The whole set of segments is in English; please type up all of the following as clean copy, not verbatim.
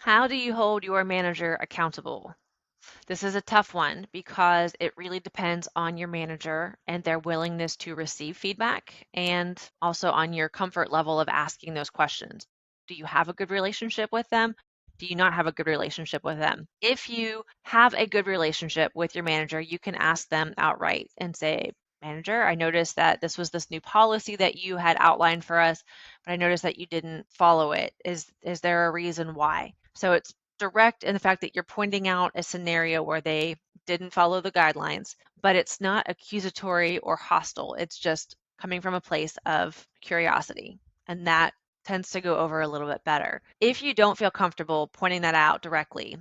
How do you hold your manager accountable? This is a tough one because it really depends on your manager and their willingness to receive feedback and also on your comfort level of asking those questions. Do you have a good relationship with them? Do you not have a good relationship with them? If you have a good relationship with your manager, you can ask them outright and say, Manager, I noticed that this new policy that you had outlined for us, but I noticed that you didn't follow it. Is there a reason why? So it's direct in the fact that you're pointing out a scenario where they didn't follow the guidelines, but it's not accusatory or hostile. It's just coming from a place of curiosity. And that tends to go over a little bit better. If you don't feel comfortable pointing that out directly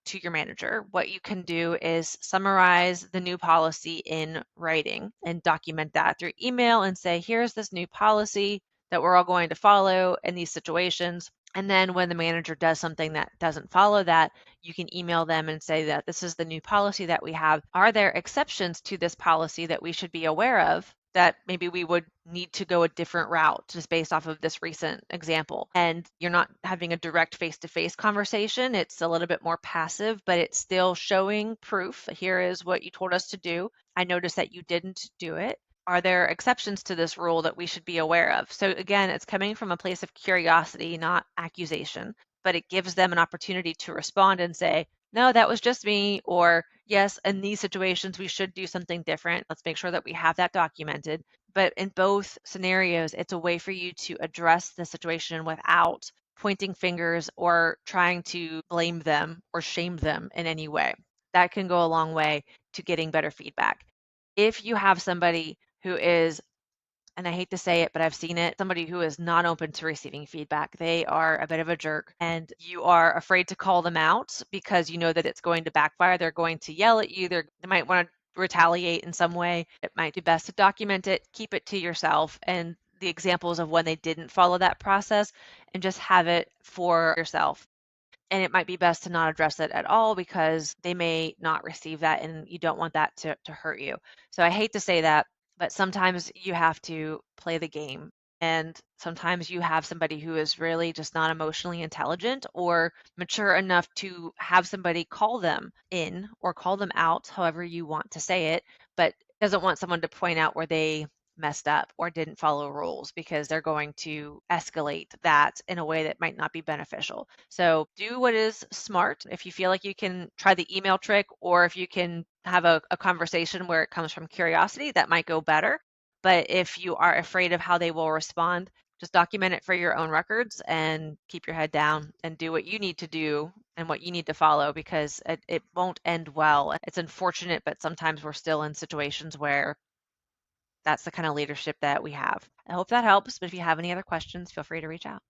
to your manager, what you can do is summarize the new policy in writing and document that through email and say, here's this new policy that we're all going to follow in these situations. And then when the manager does something that doesn't follow that, you can email them and say that this is the new policy that we have. Are there exceptions to this policy that we should be aware of that maybe we would need to go a different route just based off of this recent example? And you're not having a direct face-to-face conversation. It's a little bit more passive, but it's still showing proof. Here is what you told us to do. I noticed that you didn't do it. Are there exceptions to this rule that we should be aware of? So again, it's coming from a place of curiosity, not accusation, but it gives them an opportunity to respond and say, no, that was just me, or yes, in these situations, we should do something different. Let's make sure that we have that documented. But in both scenarios, it's a way for you to address the situation without pointing fingers or trying to blame them or shame them in any way. That can go a long way to getting better feedback. If you have somebody who is, and I hate to say it, but I've seen it, somebody who is not open to receiving feedback. They are a bit of a jerk and you are afraid to call them out because you know that it's going to backfire. They're going to yell at you. They might want to retaliate in some way. It might be best to document it, keep it to yourself and the examples of when they didn't follow that process and just have it for yourself. And it might be best to not address it at all because they may not receive that and you don't want that to hurt you. So I hate to say that, but sometimes you have to play the game. And sometimes you have somebody who is really just not emotionally intelligent or mature enough to have somebody call them in or call them out, however you want to say it, but doesn't want someone to point out where they messed up or didn't follow rules because they're going to escalate that in a way that might not be beneficial. So do what is smart. If you feel like you can try the email trick or if you can have a conversation where it comes from curiosity, that might go better. But if you are afraid of how they will respond, just document it for your own records and keep your head down and do what you need to do and what you need to follow because it won't end well. It's unfortunate, but sometimes we're still in situations where that's the kind of leadership that we have. I hope that helps, but if you have any other questions, feel free to reach out.